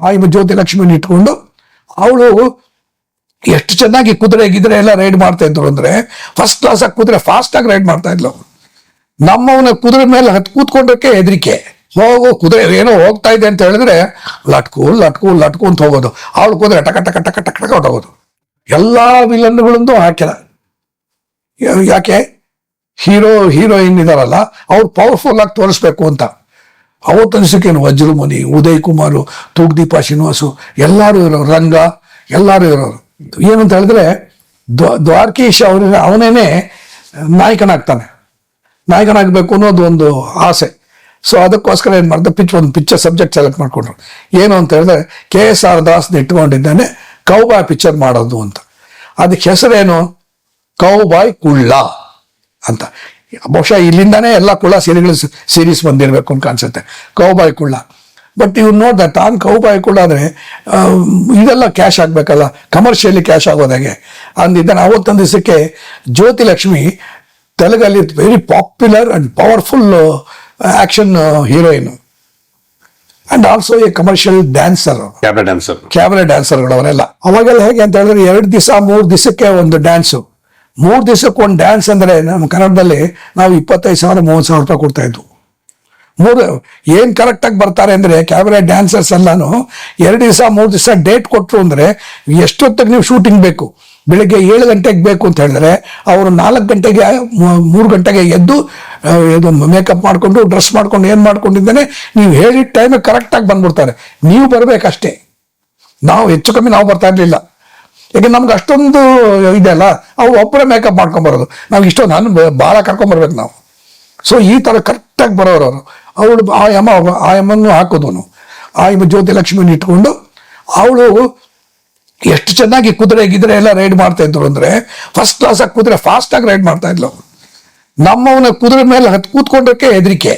ಆಯಮ್ಮ ಜ್ಯೋತಿ ಲಕ್ಷ್ಮಿನ ಇಟ್ಕೊಂಡು ಅವಳು ಎಷ್ಟು ಚೆನ್ನಾಗಿ ಕುದುರೆ ಗಿದ್ರೆ ಎಲ್ಲ ರೈಡ್ ಮಾಡ್ತಾ ಇದ್ರು ಅಂದ್ರೆ ಫಸ್ಟ್ ಕ್ಲಾಸ್ ಆಗಿ ಕುದುರೆ ಫಾಸ್ಟ್ ಆಗಿ ರೈಡ್ ಮಾಡ್ತಾ ಇದ್ಲು. ನಮ್ಮವನ ಕುದುರೆ ಮೇಲೆ ಕೂತ್ಕೊಂಡಕ್ಕೆ ಹೆದರಿಕೆ, ಹೋಗು ಕುದುರೆ ಏನೋ ಹೋಗ್ತಾ ಇದೆ ಅಂತ ಹೇಳಿದ್ರೆ ಲಟ್ಕು ಲಟ್ಕು ಲಟ್ಕು ಅಂತ ಹೋಗೋದು, ಅವಳು ಕುದುರೆ ಟಕ ಟಕ ಟಕ ಟಕ ಟಕ ಹೊಟ್ಟೋಗೋದು. ಎಲ್ಲಾ ವಿಲನ್ಗಳಂದು ಹಾಕಿಲ್ಲ. ಯಾಕೆ? ಹೀರೋಯಿನ್ ಇದಾರಲ್ಲ ಅವ್ರು ಪವರ್ಫುಲ್ ಆಗಿ ತೋರಿಸ್ಬೇಕು ಅಂತ. ಅವತ್ತು ಅನಿಸಕ್ಕೇನು ವಜ್ರಮುನಿ, ಉದಯ್ ಕುಮಾರ್, ತೂಗ್ದೀಪ ಶ್ರೀನಿವಾಸು ಎಲ್ಲರೂ ಇರೋರು, ರಂಗ ಎಲ್ಲರೂ ಇರೋರು. ಏನಂತ ಹೇಳಿದ್ರೆ ದ್ವಾರಕೀಶ್ ಅವನೇನೆ ನಾಯಕನಾಗಬೇಕು ಅನ್ನೋದು ಒಂದು ಆಸೆ. ಸೊ ಅದಕ್ಕೋಸ್ಕರ ಏನು ಮಾಡಿದೆ, ಒಂದು ಪಿಕ್ಚರ್ ಸಬ್ಜೆಕ್ಟ್ ಸೆಲೆಕ್ಟ್ ಮಾಡ್ಕೊಂಡ್ರು. ಏನು ಅಂತ ಹೇಳಿದ್ರೆ KSR ದಾಸ್ನ ಇಟ್ಕೊಂಡಿದ್ದಾನೆ ಕೌಬಾಯ್ ಪಿಕ್ಚರ್ ಮಾಡೋದು ಅಂತ. ಅದಕ್ಕೆ ಹೆಸರೇನು? ಕೌಬಾಯ್ ಕುಳ್ಳ ಅಂತ. ಬಹುಶಃ ಇಲ್ಲಿಂದಾನೇ ಎಲ್ಲ ಕುಳ್ಳ ಸೀರೀಸ್ ಬಂದಿರಬೇಕು ಅಂತ ಕಾಣಿಸುತ್ತೆ, ಕೌಬಾಯ್ ಕುಳ್ಳ. ಬಟ್ ಇವ್ರು ನೋಡ್ದ ತಾನು ಕೌಬಾಯ್ ಕುಳ್ಳ ಅಂದರೆ ಇದೆಲ್ಲ ಕ್ಯಾಶ್ ಆಗಬೇಕಲ್ಲ, ಕಮರ್ಷಿಯಲಿ ಕ್ಯಾಶ್ ಆಗೋದಾಗೆ ಅಂದಿದ್ದಾನೆ. ಅವತ್ತೊಂದು ದಿವಸಕ್ಕೆ ಜ್ಯೋತಿ ಲಕ್ಷ್ಮಿ ತೆಲುಗಲ್ಲಿ very popular and powerful action heroine and also a commercial dancer, cabaret ಡ್ಯಾನ್ಸರ್ಗಳು ಅವರೆಲ್ಲ. ಅವಾಗೆಲ್ಲ ಹೇಗೆ ಅಂತ ಹೇಳಿದ್ರೆ 2 ದಿವಸ 3 ದಿವಸಕ್ಕೆ ಒಂದು ಡ್ಯಾನ್ಸು, 3 ದಿವಸಕ್ಕೆ ಒಂದು ಡ್ಯಾನ್ಸ್ ಅಂದರೆ ನಮ್ಮ ಕನ್ನಡದಲ್ಲಿ ನಾವು 25,000 30,000 ರೂಪಾಯಿ ಕೊಡ್ತಾ ಇದ್ವು. ಏನ್ ಕರೆಕ್ಟಾಗಿ ಬರ್ತಾರೆ ಅಂದ್ರೆ ಕ್ಯಾಬರೆ ಡ್ಯಾನ್ಸರ್ಸ್ ಎಲ್ಲಾನು 2 ದಿವಸ 3 ದಿವಸ ಡೇಟ್ ಕೊಟ್ಟರು ಅಂದ್ರೆ ಎಷ್ಟೊತ್ತಿಗೆ ನೀವು ಶೂಟಿಂಗ್ ಬೇಕು, ಬೆಳಿಗ್ಗೆ 7 ಗಂಟೆಗೆ ಬೇಕು ಅಂತ ಹೇಳಿದ್ರೆ ಅವರು 4 ಗಂಟೆಗೆ 3 ಗಂಟೆಗೆ ಎದ್ದು ಮೇಕಪ್ ಮಾಡ್ಕೊಂಡು ಡ್ರೆಸ್ ಮಾಡ್ಕೊಂಡು ಏನ್ ಮಾಡ್ಕೊಂಡಿದ್ದಾನೆ ನೀವು ಹೇಳಿದ ಟೈಮಿಗೆ ಕರೆಕ್ಟಾಗಿ ಬಂದ್ಬಿಡ್ತಾರೆ. ನೀವು ಬರ್ಬೇಕಷ್ಟೇ, ನಾವು ಹೆಚ್ಚು ಕಮ್ಮಿ ನಾವು ಬರ್ತಾ ಇರ್ಲಿಲ್ಲ. ಯಾಕೆ ನಮ್ಗೆ ಅಷ್ಟೊಂದು ಇದೆಯಲ್ಲ, ಅವ್ರು ಒಬ್ಬರೇ ಮೇಕಪ್ ಮಾಡ್ಕೊಂಬರೋದು, ನಾವು ಇಷ್ಟೊಂದು ನಾನು ಭಾಳ ಕರ್ಕೊಂಬರ್ಬೇಕು ನಾವು. ಸೊ ಈ ಥರ ಕರೆಕ್ಟಾಗಿ ಬರೋರು ಅವರು. ಅವಳು ಆಯಮ್ಮನ್ನು ಹಾಕೋದವನು, ಆಯಮ್ಮ ಜ್ಯೋತಿ ಲಕ್ಷ್ಮಿನ ಇಟ್ಕೊಂಡು ಅವಳು ಎಷ್ಟು ಚೆನ್ನಾಗಿ ಕುದುರೆ ಗಿದ್ರೆ ಎಲ್ಲ ರೈಡ್ ಮಾಡ್ತಾ ಇದ್ರು ಅಂದ್ರೆ ಫಸ್ಟ್ ಕ್ಲಾಸ್ ಆಗಿ ಕುದುರೆ ಫಾಸ್ಟ್ ಆಗಿ ರೈಡ್ ಮಾಡ್ತಾ ಇದ್ಲು. ನಮ್ಮವನ ಕುದುರೆ ಮೇಲೆ ಕೂತ್ಕೊಂಡಕ್ಕೆ ಹೆದರಿಕೆ,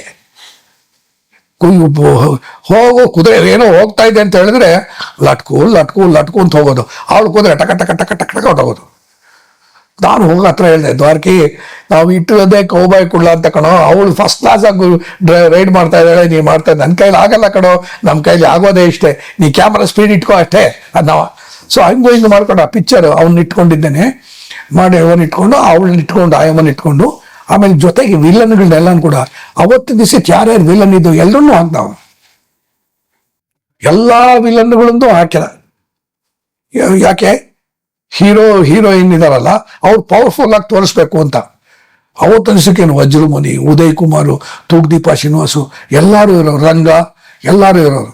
ಹೋಗು ಕುದುರೆ ಏನೋ ಹೋಗ್ತಾ ಇದೆ ಅಂತ ಹೇಳಿದ್ರೆ ಲಟ್ಕು ಲಟ್ಕು ಲಟ್ಕು ಅಂತ ಹೋಗೋದು, ಅವಳು ಕುದುರೆ ಟಕ ಟಕ ಟಕ ಟಕ ಟಕ ಹೊಟ್ಟೋಗೋದು. ನಾನು ಹೋಗೋ ಹತ್ರ ಹೇಳಿದೆ, ದ್ವಾರಕಿ ನಾವು ಇಟ್ಟಿರೋದೇ ಕೌಬಾಯ್ ಕುಳ್ಳ ಅಂತ ಕಣೋ, ಅವಳು ಫಸ್ಟ್ ಕ್ಲಾಸ್ ಆಗಿ ರೈಡ್ ಮಾಡ್ತಾ ಇದ್ದಾಳೆ, ನೀ ಮಾಡ್ತಾ ಇದ್ದ, ನನ್ನ ಕೈಲಿ ಆಗಲ್ಲ ಕಣೋ, ನಮ್ಮ ಕೈಲಿ ಆಗೋದೇ ಇಷ್ಟೇ, ನೀ ಕ್ಯಾಮ್ರಾ ಸ್ಪೀಡ್ ಇಟ್ಕೋ ಅಷ್ಟೇ ಅದು ನಾವು. ಸೊ ಹಿಂಗೆ ಮಾಡ್ಕೊಂಡು ಆ ಪಿಕ್ಚರ್ ಅವ್ನ ಇಟ್ಕೊಂಡಿದ್ದೇನೆ ಮಾಡಿ, ಅವನ್ನ ಇಟ್ಕೊಂಡು ಅವಳನ್ನ ಇಟ್ಕೊಂಡು ಆಯಮ್ಮನ ಇಟ್ಕೊಂಡು ಆಮೇಲೆ ಜೊತೆಗೆ ವಿಲನ್ಗಳನ್ನೆಲ್ಲ ಕೂಡ ಅವತ್ತಿನ ದಿವಸಕ್ಕೆ ಯಾರ್ಯಾರು ವಿಲನ್ ಇದ್ದು ಎಲ್ಲರನ್ನೂ ಹಾಕ್ತಾವ. ಎಲ್ಲಾ ವಿಲನ್ಗಳಂದು ಹಾಕಿಲ್ಲ. ಯಾಕೆ? ಹೀರೋಯಿನ್ ಇದಾರಲ್ಲ ಅವ್ರು ಪವರ್ಫುಲ್ ಆಗಿ ತೋರಿಸ್ಬೇಕು ಅಂತ. ಅವತ್ತು ಅನಿಸಕ್ಕೇನು ವಜ್ರಮುನಿ, ಉದಯ್ ಕುಮಾರ್, ತೂಗ್ದೀಪ ಶ್ರೀನಿವಾಸು ಎಲ್ಲರೂ ಇರೋರು, ರಂಗ ಎಲ್ಲರೂ ಇರೋರು.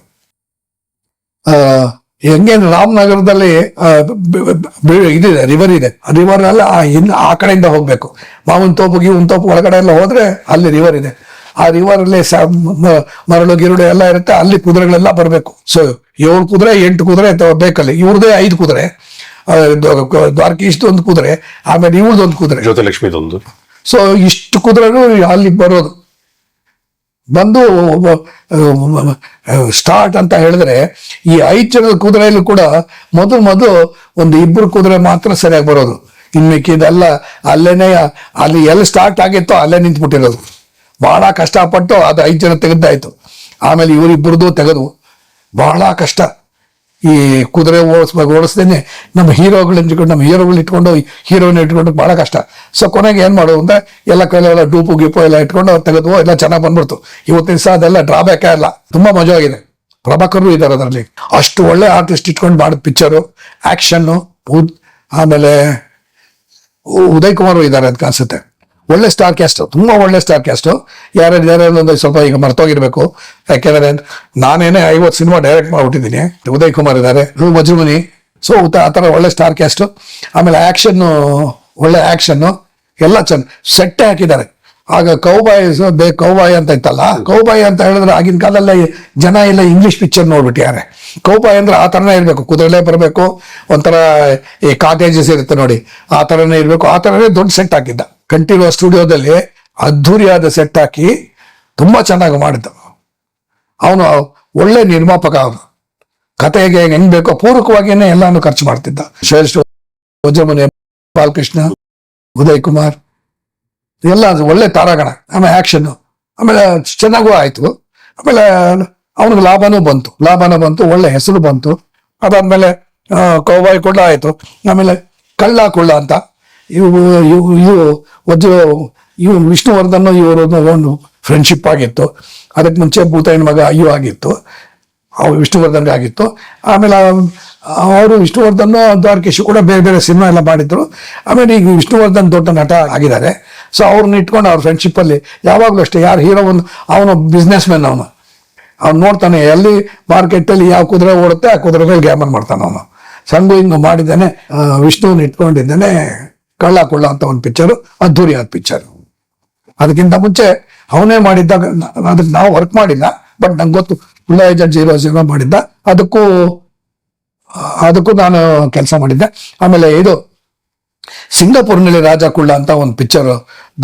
ಹೆಂಗೇನು ರಾಮನಗರದಲ್ಲಿ ಇದಿದೆ, ರಿವರ್ ಇದೆ, ರಿವರ್ ಎಲ್ಲ ಆ ಕಡೆಯಿಂದ ಹೋಗ್ಬೇಕು. ಮಾವನ್ ತೋಪು ಇವನ್ ತೋಪು ಒಳಗಡೆ ಎಲ್ಲ ಹೋದ್ರೆ ಅಲ್ಲಿ ರಿವರ್ ಇದೆ. ಆ ರಿವರ್ ಅಲ್ಲಿ ಮರಳು ಗಿರುಳು ಎಲ್ಲ ಇರುತ್ತೆ, ಅಲ್ಲಿ ಕುದುರೆಗಳೆಲ್ಲ ಬರಬೇಕು. ಸೊ 7 ಕುದುರೆ 8 ಕುದುರೆ ಬೇಕಲ್ಲಿ. ಇವ್ರದೇ 5 ಕುದುರೆ, ದ್ವಾರಕೀಶ್ದು ಒಂದು ಕುದುರೆ, ಆಮೇಲೆ ಇವ್ರದೊಂದು ಕುದುರೆ, ಜ್ಯೋತಿಲಕ್ಷ್ಮಿದೊಂದು. ಸೊ ಇಷ್ಟು ಕುದುರೆಗಳು ಅಲ್ಲಿ ಬರೋದು. ಬಂದು ಸ್ಟಾರ್ಟ್ ಅಂತ ಹೇಳಿದ್ರೆ ಈ 5 ಜನದ ಕುದುರೆಯಲ್ಲೂ ಕೂಡ ಮೊದಲು ಒಂದು 2 ಕುದುರೆ ಮಾತ್ರ ಸರಿಯಾಗಿ ಬರೋದು. ಇನ್ಮಿಕ್ಕಿದೆಲ್ಲ ಅಲ್ಲೇನೆ, ಅಲ್ಲಿ ಎಲ್ಲಿ ಸ್ಟಾರ್ಟ್ ಆಗಿತ್ತೋ ಅಲ್ಲೇ ನಿಂತ್ಬಿಟ್ಟಿರೋದು. ಬಹಳ ಕಷ್ಟಪಟ್ಟು ಅದು 5 ಜನ ತೆಗೆದಾಯ್ತು. ಆಮೇಲೆ ಇವರಿಬ್ಬರದು ತೆಗೆದು ಬಹಳ ಕಷ್ಟ. ಈ ಕುದುರೆ ಓಡಿಸ್ದೇನೆ ನಮ್ಮ ಹೀರೋಗಳು ಇಟ್ಕೊಂಡು ಹೀರೋಯಿನ್ ಇಟ್ಕೊಂಡು ಬಹಳ ಕಷ್ಟ. ಸೊ ಕೊನೆಗೆ ಏನ್ ಮಾಡೋದು ಅಂದ್ರೆ ಎಲ್ಲ ಕೈಲೆಲ್ಲ ಡೂಪು ಗೀಪು ಎಲ್ಲ ಇಟ್ಕೊಂಡು ತೆಗೆದು ಎಲ್ಲ ಚೆನ್ನಾಗಿ ಬಂದ್ಬಿಡ್ತು. ಇವತ್ತಿನ ದಿವಸ ಅದೆಲ್ಲ ಡ್ರಾಬ್ಯಾಕ್ ಇಲ್ಲ, ತುಂಬಾ ಮಜಾ ಆಗಿದೆ. ಪ್ರಭಾಕರ್ ಇದ್ದಾರೆ ಅದರಲ್ಲಿ. ಅಷ್ಟು ಒಳ್ಳೆ ಆರ್ಟಿಸ್ಟ್ ಇಟ್ಕೊಂಡು ಮಾಡಿದ ಪಿಕ್ಚರು, ಆಕ್ಷನ್ನು. ಆಮೇಲೆ ಉದಯ್ ಕುಮಾರ್ ಇದ್ದಾರೆ ಅಂತ ಕಾಣಿಸುತ್ತೆ. ಒಳ್ಳೆ ಸ್ಟಾರ್ ಕ್ಯಾಸ್ಟ್, ತುಂಬಾ ಒಳ್ಳೆ ಸ್ಟಾರ್ ಕ್ಯಾಸ್ಟು. ಯಾರ್ಯಾರು ಸ್ವಲ್ಪ ಈಗ ಮರ್ತೋಗಿರ್ಬೇಕು, ಯಾಕೆಂದ್ರೆ ನಾನೇನೆ 50 ಸಿನಿಮಾ ಡೈರೆಕ್ಟ್ ಮಾಡ್ಬಿಟ್ಟಿದ್ದೀನಿ. ಉದಯ್ ಕುಮಾರ್ ಇದ್ದಾರೆ, ವಜ್ರಮುನಿ. ಸೊ ಆ ಥರ ಒಳ್ಳೆ ಸ್ಟಾರ್ ಕ್ಯಾಸ್ಟು. ಆಮೇಲೆ ಒಳ್ಳೆ ಆಕ್ಷನ್ನು ಎಲ್ಲ ಸೆಟ್ಟೆ ಹಾಕಿದ್ದಾರೆ. ಆಗ ಕೌಬಾಯ್ ಅಂತ ಇತ್ತಲ್ಲ, ಕೌಬಾಯ್ ಅಂತ ಹೇಳಿದ್ರೆ ಆಗಿನ ಕಾಲದಲ್ಲಿ ಜನ ಎಲ್ಲ ಇಂಗ್ಲಿಷ್ ಪಿಕ್ಚರ್ ನೋಡ್ಬಿಟ್ಟಿದ್ದಾರೆ. ಕೌಬಾಯ್ ಅಂದ್ರೆ ಆ ಥರನೇ ಇರಬೇಕು, ಕುದುರೆಲೇ ಬರಬೇಕು, ಒಂಥರ ಈ ಕಾಟೇಜಸ್ ಇರುತ್ತೆ ನೋಡಿ, ಆ ಥರನೇ ಇರಬೇಕು. ಆ ಥರನೇ ದೊಡ್ಡ ಸೆಟ್ ಹಾಕಿದ್ದ. ಕಂಠೀರವ ಸ್ಟುಡಿಯೋದಲ್ಲಿ ಅದ್ಧೂರಿಯಾದ ಸೆಟ್ ಹಾಕಿ ತುಂಬಾ ಚೆನ್ನಾಗಿ ಮಾಡಿದ್ದ. ಅವನು ಒಳ್ಳೆ ನಿರ್ಮಾಪಕ. ಅವನು ಕತೆಗೆ ಹೆಂಗ್ ಬೇಕೋ ಪೂರಕವಾಗಿಯೇ ಎಲ್ಲಾನು ಖರ್ಚು ಮಾಡ್ತಿದ್ದ. ಶ್ರೇಷ್ಠ ವಜ್ರಮುನಿ, ಬಾಲಕೃಷ್ಣ, ಉದಯ್ ಕುಮಾರ್ ಎಲ್ಲ ಒಳ್ಳೆ ತಾರಾಗಣ. ಆಮೇಲೆ ಆಕ್ಷನ್, ಆಮೇಲೆ ಚೆನ್ನಾಗೂ ಆಯ್ತು. ಆಮೇಲೆ ಅವನಿಗೆ ಲಾಭನೂ ಬಂತು, ಒಳ್ಳೆ ಹೆಸರು ಬಂತು. ಅದಾದ್ಮೇಲೆ ಕೌಬಾಯ್ ಕುಳ್ಳ ಆಯಿತು. ಆಮೇಲೆ ಕಳ್ಳ ಅಂತ ಇವು ವಿಷ್ಣುವರ್ಧನ್ ಇವರು ಒಂದು ಫ್ರೆಂಡ್ಶಿಪ್ ಆಗಿತ್ತು. ಅದಕ್ಕೆ ಮುಂಚೆ ಭೂತಾಯಿನ ಮಗ ಅಯ್ಯೋ ಆಗಿತ್ತು, ವಿಷ್ಣುವರ್ಧನ್ಗೆ ಆಗಿತ್ತು. ಆಮೇಲೆ ಅವರು ವಿಷ್ಣುವರ್ಧನ್ ದ್ವಾರಕೀಶ್ ಕೂಡ ಬೇರೆ ಬೇರೆ ಸಿನಿಮಾ ಎಲ್ಲ ಮಾಡಿದ್ರು. ಆಮೇಲೆ ಈಗ ವಿಷ್ಣುವರ್ಧನ್ ದೊಡ್ಡ ನಟ ಆಗಿದ್ದಾರೆ. ಸೊ ಅವ್ರನ್ನ ಇಟ್ಕೊಂಡು ಅವ್ರ ಫ್ರೆಂಡ್ಶಿಪ್ಪಲ್ಲಿ ಯಾವಾಗಲೂ ಅಷ್ಟೇ, ಯಾರು ಹೀರೋ ಅವನು ಬಿಸ್ನೆಸ್ ಮ್ಯಾನ್, ಅವ್ನು ನೋಡ್ತಾನೆ ಎಲ್ಲಿ ಮಾರ್ಕೆಟಲ್ಲಿ ಯಾವ ಕುದುರೆ ಓಡುತ್ತೆ ಆ ಕುದುರೆ ಮೇಲೆ ಗ್ಯಾಮನ್ ಮಾಡ್ತಾನೆ ಅವನು. ಸಂಗು ಹಿಂಗೆ ಮಾಡಿದ್ದಾನೆ, ವಿಷ್ಣುವನ್ನ ಇಟ್ಕೊಂಡಿದ್ದಾನೆ. ಕಳ್ಳ ಅಂತ ಒಂದು ಪಿಕ್ಚರು, ಅದ್ಧೂರಿಯಾದ ಪಿಕ್ಚರ್. ಅದಕ್ಕಿಂತ ಮುಂಚೆ ಅವನೇ ಮಾಡಿದ್ದಾಗ ಅದಕ್ಕೆ ನಾವು ವರ್ಕ್ ಮಾಡಿಲ್ಲ, ಬಟ್ ನಂಗೆ ಗೊತ್ತು ಕುಳ್ಳ ಏಜೆಂಟ್ 00 ಮಾಡಿದ್ದ, ಅದಕ್ಕೂ ನಾನು ಕೆಲಸ ಮಾಡಿದ್ದೆ. ಆಮೇಲೆ ಇದು ಸಿಂಗಾಪುರ್ನಲ್ಲಿ ರಾಜ ಕುಳ್ಳ ಅಂತ ಒಂದು ಪಿಕ್ಚರ್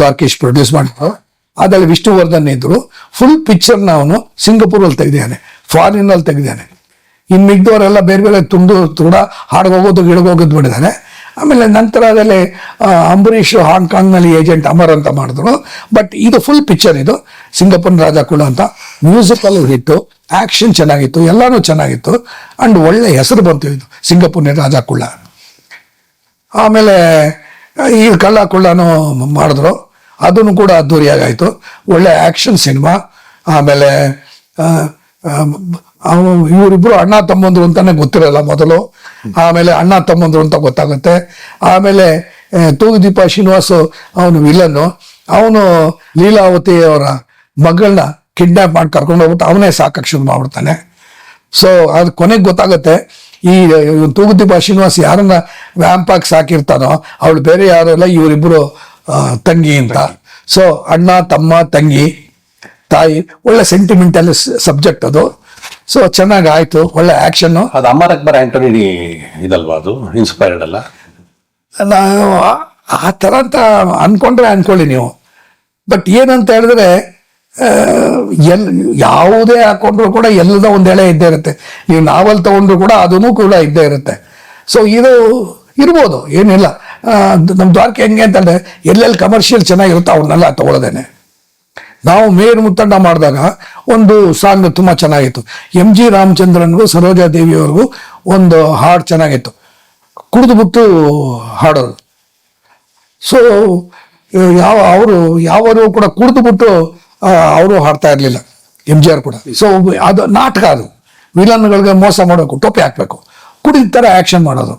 ದ್ವಾರಕೀಶ್ ಪ್ರೊಡ್ಯೂಸ್ ಮಾಡಿದ್ರು. ಅದರಲ್ಲಿ ವಿಷ್ಣುವರ್ಧನ್ ಇದ್ರು. ಫುಲ್ ಪಿಕ್ಚರ್ನ ಅವನು ಸಿಂಗಾಪುರಲ್ಲಿ ತೆಗೆದಿದ್ದಾನೆ, ಫಾರಿನಲ್ಲಿ ತೆಗೆದಿದ್ದಾನೆ. ಇನ್ನು ಮಿಗ್ದವರೆಲ್ಲ ಬೇರೆ ಬೇರೆ ತುಡ ಹಾಡ್ಗೋಗೋದು ಗಿಡಗೋಗೋದು ಬಿಟ್ಟಿದ್ದಾನೆ. ಆಮೇಲೆ ನಂತರ ಅದರಲ್ಲಿ ಅಂಬರೀಷ್ ಹಾಂಗ್ಕಾಂಗ್ನಲ್ಲಿ ಏಜೆಂಟ್ ಅಮರ್ ಅಂತ ಮಾಡಿದ್ರು. ಬಟ್ ಇದು ಫುಲ್ ಪಿಕ್ಚರ್, ಇದು ಸಿಂಗಾಪುರ್ ರಾಜ ಕುಳ್ಳ ಅಂತ. ಮ್ಯೂಸಿಕಲ್ ಹಿಟ್ಟು, ಆಕ್ಷನ್ ಚೆನ್ನಾಗಿತ್ತು, ಎಲ್ಲಾನು ಚೆನ್ನಾಗಿತ್ತು. ಅಂಡ್ ಒಳ್ಳೆ ಹೆಸರು ಬಂತು ಇದು ಸಿಂಗಾಪುರ್ನ ರಾಜ ಕುಳ್ಳ. ಆಮೇಲೆ ಈ ಕುಳ್ಳನೂ ಮಾಡಿದ್ರು, ಅದನ್ನು ಕೂಡ ಅದ್ದೂರಿಯಾಗಾಯಿತು. ಒಳ್ಳೆ ಆಕ್ಷನ್ ಸಿನಿಮಾ. ಆಮೇಲೆ ಇವರಿಬ್ರು ಅಣ್ಣ ತಮ್ಮಂದ್ರು ಅಂತಾನೆ ಗೊತ್ತಿರಲ್ಲ ಮೊದಲು, ಆಮೇಲೆ ಅಣ್ಣ ತಮ್ಮಂದ್ರು ಅಂತ ಗೊತ್ತಾಗುತ್ತೆ. ಆಮೇಲೆ ತೂಗುದೀಪ ಶ್ರೀನಿವಾಸ್ ಅವನು ವಿಲನ್ನು, ಅವನು ಲೀಲಾವತಿ ಅವರ ಮಗಳನ್ನ ಕಿಡ್ನಾಪ್ ಮಾಡಿ ಕರ್ಕೊಂಡು ಹೋಗ್ಬಿಟ್ಟು ಅವನೇ ಸಾಕಕ್ಕೆ ಶುರು ಮಾಡ್ಬಿಡ್ತಾನೆ. ಸೊ ಅದು ಕೊನೆಗೆ ಗೊತ್ತಾಗುತ್ತೆ ಈ ತೂಗುದೀಪ ಶ್ರೀನಿವಾಸ್ ಯಾರನ್ನ ವ್ಯಾಂಪಾಗಿ ಸಾಕಿರ್ತಾನೋ ಅವಳು ಬೇರೆ ಯಾರು ಇಲ್ಲ, ಇವರಿಬ್ರು ತಂಗಿ ಅಂತ. ಸೊ ಅಣ್ಣ ತಮ್ಮ ತಂಗಿ ತಾಯಿ, ಒಳ್ಳೆ ಸೆಂಟಿಮೆಂಟಲ್ ಸಬ್ಜೆಕ್ಟ್ ಅದು. ಸೊ ಚೆನ್ನಾಗಿ ಆಯ್ತು, ಒಳ್ಳೆ ಆಕ್ಷನ್. ಅದು ಅಮರ್ ಅಕ್ಬರ್ ಆಂಟೋನಿ ಇದಲ್ವಾ, ಅದು ಇನ್ಸ್ಪೈರ್ಡ್ ಅಲ್ಲ? ಆ ಥರ ಅಂತ ಅನ್ಕೊಳ್ಳಿ ನೀವು. ಬಟ್ ಏನಂತ ಹೇಳಿದ್ರೆ ಯಾವುದೇ ಹಾಕೊಂಡ್ರು ಕೂಡ ಎಲ್ಲದ ಒಂದು ಎಳೆ ಇದ್ದೇ ಇರುತ್ತೆ. ನೀವು ನಾವಲ್ ತಗೊಂಡ್ರು ಕೂಡ ಅದೂ ಕೂಡ ಇದ್ದೇ ಇರುತ್ತೆ. ಸೊ ಇದು ಇರ್ಬೋದು, ಏನಿಲ್ಲ. ನಮ್ಮ ದ್ವಾರಕೆ ಹೆಂಗೆ ಅಂತಂದ್ರೆ ಎಲ್ಲೆಲ್ಲಿ ಕಮರ್ಷಿಯಲ್ ಚೆನ್ನಾಗಿರುತ್ತೋ ಅವನ್ನೆಲ್ಲ ತಗೊಳ್ಳೋದೇನೆ. ನಾವು ಮೇರು ಮುತ್ತಂಡ ಮಾಡಿದಾಗ ಒಂದು ಸಾಂಗ್ ತುಂಬ ಚೆನ್ನಾಗಿತ್ತು. MG ರಾಮಚಂದ್ರನ್ಗೂ ಸರೋಜಾ ದೇವಿಯವ್ರಿಗೂ ಒಂದು ಹಾಡು ಚೆನ್ನಾಗಿತ್ತು, ಕುಡಿದುಬಿಟ್ಟು ಹಾಡೋದು. ಸೊ ಅವರು ಕೂಡ ಕುಡಿದುಬಿಟ್ಟು ಅವರು ಹಾಡ್ತಾ ಇರಲಿಲ್ಲ, MGR ಕೂಡ. ಸೊ ಅದು ನಾಟಕ, ಅದು ವಿಲನ್ಗಳಿಗೆ ಮೋಸ ಮಾಡೋಕು, ಟೋಪಿ ಹಾಕ್ಬೇಕು, ಕುಡಿದ ಥರ ಆ್ಯಕ್ಷನ್ ಮಾಡೋದು.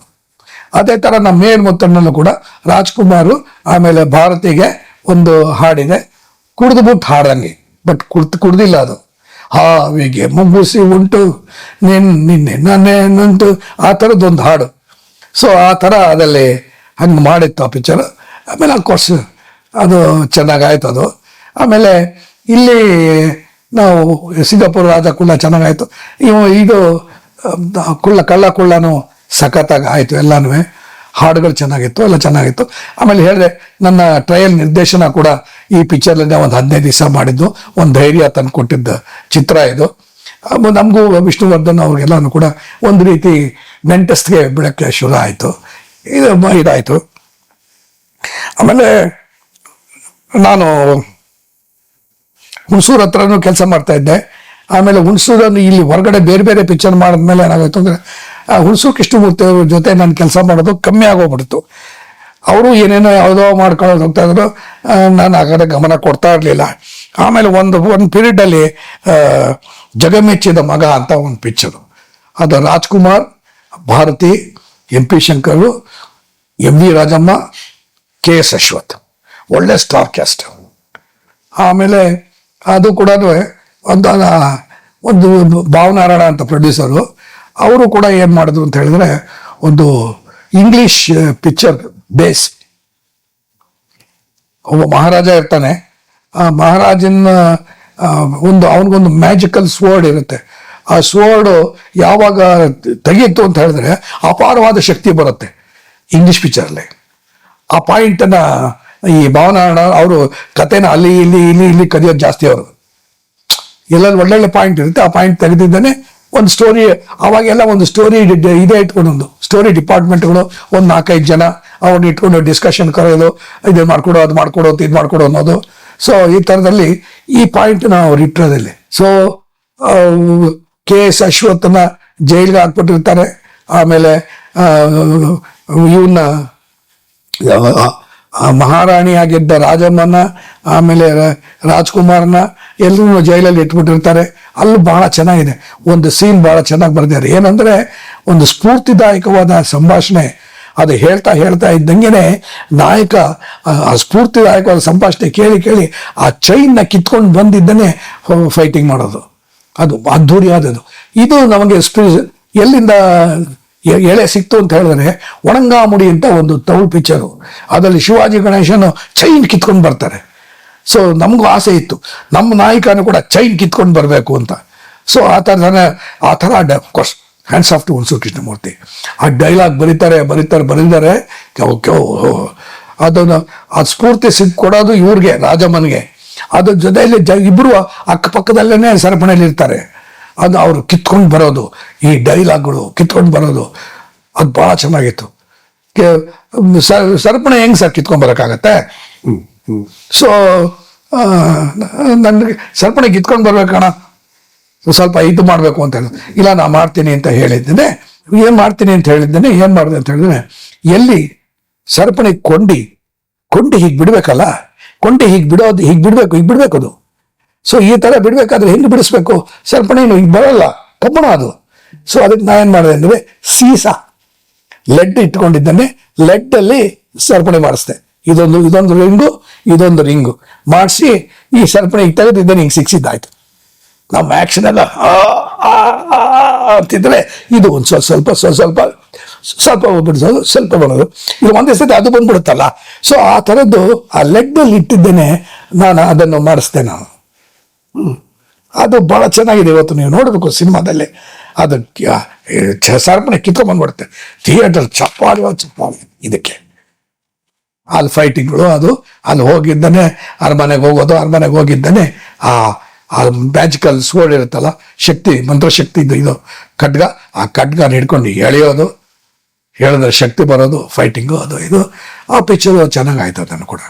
ಅದೇ ಥರ ನಮ್ಮ ಮೇರು ಮುತ್ತಣ್ಣಲ್ಲೂ ಕೂಡ ರಾಜ್ಕುಮಾರು ಆಮೇಲೆ ಭಾರತಿಗೆ ಒಂದು ಹಾಡಿದೆ, ಕುಡಿದುಬಿಟ್ಟು ಹಾಡಂಗೆ. ಬಟ್ ಕುಡ್ದಿಲ್ಲ ಅದು. ಹಾವಿಗೆ ಮುಗಿಸಿ ಉಂಟು ನಿನ್ನೆ ನನ್ನೇನುಂಟು, ಆ ಥರದ್ದೊಂದು ಹಾಡು. ಸೊ ಆ ಥರ ಅದಲ್ಲಿ ಹಂಗೆ ಮಾಡಿತ್ತು ಆ ಪಿಕ್ಚರ್. ಆಮೇಲೆ ಅಫ್ಕೋರ್ಸ್ ಅದು ಚೆನ್ನಾಗಾಯ್ತು ಅದು. ಆಮೇಲೆ ಇಲ್ಲಿ ನಾವು ಸಿಂಗಾಪುರ ರಾಜ ಕುಳ್ಳ ಚೆನ್ನಾಗಾಯ್ತು. ಇದು ಕುಳ್ಳನೂ ಸಖತ್ತಾಗಿ ಆಯಿತು. ಎಲ್ಲನೂ ಹಾಡುಗಳು ಚೆನ್ನಾಗಿತ್ತು, ಎಲ್ಲ ಚೆನ್ನಾಗಿತ್ತು. ಆಮೇಲೆ ಹೇಳಿದೆ ನನ್ನ ಟ್ರಯಲ್ ನಿರ್ದೇಶನ ಕೂಡ ಈ ಪಿಕ್ಚರ್ಲಿಂದ ಒಂದು 15 ದಿವಸ ಮಾಡಿದ್ದು, ಒಂದು ಧೈರ್ಯ ತಂದು ಕೊಟ್ಟಿದ್ದ ಚಿತ್ರ ಇದು. ನಮಗೂ ವಿಷ್ಣುವರ್ಧನ್ ಅವ್ರಿಗೆಲ್ಲನೂ ಕೂಡ ಒಂದು ರೀತಿ ನೆಂಟಸ್ಟ್ಗೆ ಬಿಡೋಕ್ಕೆ ಶುರು ಆಯಿತು. ಇದಾಯಿತು. ಆಮೇಲೆ ನಾನು ಹುಣಸೂರು ಹತ್ರನೂ ಕೆಲಸ ಮಾಡ್ತಾ ಇದ್ದೆ. ಆಮೇಲೆ ಹುಣಸೂರನ್ನು ಇಲ್ಲಿ ಹೊರಗಡೆ ಬೇರೆ ಬೇರೆ ಪಿಕ್ಚರ್ ಮಾಡಿದ್ಮೇಲೆ ಏನಾಗೋಯ್ತು ಅಂದರೆ ಹುಣಸೂರು ಕೃಷ್ಣಮೂರ್ತಿ ಅವ್ರ ಜೊತೆ ನಾನು ಕೆಲಸ ಮಾಡೋದು ಕಮ್ಮಿ ಆಗೋಗ್ಬಿಡ್ತು. ಅವರು ಏನೇನೋ ಯಾವುದೋ ಮಾಡ್ಕೊಳ್ಳೋದು ಹೋಗ್ತಾ ಇದ್ರು, ನಾನು ಆ ಕಡೆ ಗಮನ ಕೊಡ್ತಾ ಇರಲಿಲ್ಲ. ಆಮೇಲೆ ಒಂದು ಪೀರಿಯಡಲ್ಲಿ ಜಗಮೆಚ್ಚಿದ ಮಗ ಅಂತ ಒಂದು ಪಿಕ್ಚರು, ಅದು Rajkumar, Bharati, MP Shankar, MV Rajamma, KS Ashwath, ಒಳ್ಳೆ ಸ್ಟಾರ್ ಕ್ಯಾಸ್ಟ್. ಆಮೇಲೆ ಅದು ಕೂಡ ಒಂದು ಭಾವನಾರಾಯಣ ಅಂತ ಪ್ರೊಡ್ಯೂಸರು, ಅವರು ಕೂಡ ಏನು ಮಾಡಿದ್ರು ಅಂತ ಹೇಳಿದ್ರೆ ಒಂದು ಇಂಗ್ಲಿಷ್ ಪಿಕ್ಚರ್ ಬೇಸ್. ಒಬ್ಬ ಮಹಾರಾಜ ಇರ್ತಾನೆ, ಆ ಮಹಾರಾಜನ ಅವನಿಗೊಂದು ಮ್ಯಾಜಿಕಲ್ ಸ್ವರ್ಡ್ ಇರುತ್ತೆ. ಆ ಸ್ವರ್ಡು ಯಾವಾಗ ತೆಗೀತು ಅಂತ ಹೇಳಿದ್ರೆ ಅಪಾರವಾದ ಶಕ್ತಿ ಬರುತ್ತೆ ಇಂಗ್ಲಿಷ್ ಪಿಕ್ಚರಲ್ಲಿ. ಆ ಪಾಯಿಂಟನ್ನು ಈ ಭಾವನಾರಾಯಣ ಅವರು ಕಥೆನ ಅಲ್ಲಿ ಇಲ್ಲಿ ಕದಿಯೋದು ಜಾಸ್ತಿ. ಅವರು ಎಲ್ಲೆಲ್ಲಿ ಒಳ್ಳೊಳ್ಳೆ ಪಾಯಿಂಟ್ ಇರುತ್ತೆ, ಆ ಪಾಯಿಂಟ್ ತೆಗೆದಿದ್ದಾನೆ ಒಂದು ಸ್ಟೋರಿ. ಅವಾಗೆಲ್ಲ ಒಂದು ಸ್ಟೋರಿ ಇದೇ ಇಟ್ಕೊಂಡು ಒಂದು ಸ್ಟೋರಿ ಡಿಪಾರ್ಟ್ಮೆಂಟ್ಗಳು ಒಂದು 4-5 ಜನ ಅವ್ರನ್ನ ಇಟ್ಕೊಂಡು ಡಿಸ್ಕಷನ್ ಕರೆಯೋದು, ಇದು ಮಾಡ್ಕೊಡೋ ಅದು ಮಾಡ್ಕೊಡೋ ಇದು ಮಾಡ್ಕೊಡೋ ಅನ್ನೋದು. ಸೊ ಈ ಥರದಲ್ಲಿ ಈ ಪಾಯಿಂಟ್ನ ಅವ್ರು ಇಟ್ಟಿರೋದಲ್ಲಿ. ಸೊ KS ಅಶ್ವತ್ಥನ ಜೈಲಿಗೆ ಹಾಕ್ಬಿಟ್ಟಿರ್ತಾರೆ. ಆಮೇಲೆ ಇವನ್ನ ಮಹಾರಾಣಿಯಾಗಿದ್ದ ರಾಜಮ್ಮನ, ಆಮೇಲೆ ರಾಜ್ಕುಮಾರ್ನ ಎಲ್ಲರೂ ಜೈಲಲ್ಲಿ ಇಟ್ಬಿಟ್ಟಿರ್ತಾರೆ. ಅಲ್ಲೂ ಬಹಳ ಚೆನ್ನಾಗಿದೆ, ಒಂದು ಸೀನ್ ಬಹಳ ಚೆನ್ನಾಗಿ ಬರೆದಿದ್ದಾರೆ. ಏನಂದ್ರೆ ಒಂದು ಸ್ಫೂರ್ತಿದಾಯಕವಾದ ಸಂಭಾಷಣೆ. ಅದು ಹೇಳ್ತಾ ಇದ್ದಂಗೆನೆ ನಾಯಕ ಆ ಸ್ಫೂರ್ತಿದಾಯಕವಾದ ಸಂಭಾಷಣೆ ಕೇಳಿ ಆ ಚೈನ್ನ ಕಿತ್ಕೊಂಡು ಬಂದಿದ್ದನ್ನೇ ಫೈಟಿಂಗ್ ಮಾಡೋದು, ಅದು ಅದ್ಧೂರಿಯಾದದು. ಇದು ನಮಗೆ ಎಲ್ಲಿಂದ ಎಳೆ ಸಿಕ್ತು ಅಂತ ಹೇಳಿದ್ರೆ ಒಣಂಗಾಮುಡಿ ಅಂತ ಒಂದು ತಮಿಳ್ ಪಿಕ್ಚರು, ಅದರಲ್ಲಿ ಶಿವಾಜಿ ಗಣೇಶನು ಚೈನ್ ಕಿತ್ಕೊಂಡು ಬರ್ತಾರೆ. ಸೊ ನಮಗೂ ಆಸೆ ಇತ್ತು ನಮ್ಮ ನಾಯಕನೂ ಕೂಡ ಚೈನ್ ಕಿತ್ಕೊಂಡು ಬರಬೇಕು ಅಂತ. ಸೊ ಆ ಥರ course hats off to Hunsur Krishnamurthy. ಆ ಡೈಲಾಗ್ ಬರೀತಾರೆ. ಅದನ್ನು ಆ ಸ್ಫೂರ್ತಿ ಕೊಡೋದು ಇವ್ರಿಗೆ, ರಾಜಮ್ಮನಿಗೆ. ಅದ್ರ ಜೊತೆಯಲ್ಲಿ ಇಬ್ಬರು ಅಕ್ಕಪಕ್ಕದಲ್ಲೇ ಸರಪಣಿಯಲ್ಲಿ ಇರ್ತಾರೆ. ಅದು ಅವರು ಕಿತ್ಕೊಂಡು ಬರೋದು, ಈ ಡೈಲಾಗ್ಗಳು ಕಿತ್ಕೊಂಡು ಬರೋದು, ಅದು ಭಾಳ ಚೆನ್ನಾಗಿತ್ತು. ಸರಪಣಿ ಹೆಂಗೆ ಸರ್ ಕಿತ್ಕೊಂಡು ಬರೋಕ್ಕಾಗತ್ತೆ? ಸೊ ನನಗೆ ಸರಪಣಿ ಕಿತ್ಕೊಂಡು ಬರ್ಬೇಕಣ್ಣ, ಸ್ವಲ್ಪ ಇದು ಮಾಡಬೇಕು ಅಂತ ಹೇಳಿದ್ರು. ಇಲ್ಲ ನಾ ಮಾಡ್ತೀನಿ ಅಂತ ಹೇಳಿದ್ದೇನೆ. ಏನು ಮಾಡ್ತೀನಿ ಅಂತ ಹೇಳಿದ್ದೇನೆ, ಏನು ಮಾಡಿದೆ ಅಂತ ಹೇಳಿದ್ರೆ, ಎಲ್ಲಿ ಸರಪಣಿ ಕೊಂಡಿ ಹೀಗೆ ಬಿಡಬೇಕಲ್ಲ, ಹೀಗೆ ಬಿಡಬೇಕು ಅದು. ಸೊ ಈ ಥರ ಬಿಡಬೇಕಾದ್ರೆ ಹೆಂಗೆ ಬಿಡಿಸ್ಬೇಕು? ಸರಪಣಿನು ಈಗ ಬರೋಲ್ಲ, ಕಬ್ಬಣ ಅದು. ಸೊ ಅದಕ್ಕೆ ನಾ ಏನು ಮಾಡಿದೆ ಅಂದರೆ ಸೀಸ ಲೆಡ್ ಇಟ್ಕೊಂಡಿದ್ದಾನೆ, ಲೆಡ್ಡಲ್ಲಿ ಸರಪಣಿ ಮಾಡಿಸ್ದೆ. ಇದೊಂದು ರಿಂಗು ಮಾಡಿಸಿ ಈ ಸರಪಣಿ ಈಗ ತೆಗೆದಿದ್ದಾನೆ, ಹಿಂಗೆ ಸಿಕ್ಸಿದ್ದಾಯ್ತು. ನಮ್ಮ ಆ್ಯಕ್ಷನ್ ಎಲ್ಲ ಅಂತಿದ್ರೆ ಇದು ಒಂದು ಸ್ವಲ್ಪ ಬಿಡಿಸೋದು, ಸ್ವಲ್ಪ ಬರೋದು, ಇದು ಒಂದೇ ಸತಿ ಅದು ಬಂದ್ಬಿಡುತ್ತಲ್ಲ. ಸೊ ಆ ಥರದ್ದು ಆ ಲೆಡ್ಡಲ್ಲಿ ಇಟ್ಟಿದ್ದೇನೆ ನಾನು, ಅದನ್ನು ಮಾಡಿಸ್ದೆ ನಾನು. ಅದು ಭಾಳ ಚೆನ್ನಾಗಿದೆ. ಇವತ್ತು ನೀವು ನೋಡಬೇಕು ಸಿನಿಮಾದಲ್ಲಿ, ಅದು ಸರಪಣಿ ಕಿತ್ಕೊಂಡ್ಬಂದ್ಬಿಡುತ್ತೆ. ಥಿಯೇಟರ್ ಚಪ್ಪಾಳಿ ಇದಕ್ಕೆ. ಅಲ್ಲಿ ಫೈಟಿಂಗ್ಗಳು, ಅದು ಅಲ್ಲಿ ಹೋಗಿದ್ದಾನೆ ಅರಮನೆಗೆ ಹೋಗಿದ್ದಾನೆ ಆ ಮ್ಯಾಜಿಕಲ್ ಸ್ವರ್ಡ್ ಇರುತ್ತಲ್ಲ, ಮಂತ್ರಶಕ್ತಿ ಇದು ಖಡ್ಗ, ಆ ಖಡ್ಗನ ಹಿಡ್ಕೊಂಡು ಹೇಳಿದ್ರೆ ಶಕ್ತಿ ಬರೋದು, ಫೈಟಿಂಗು ಅದು ಇದು. ಆ ಪಿಕ್ಚರು ಚೆನ್ನಾಗಾಯ್ತು ಅದನ್ನು ಕೂಡ.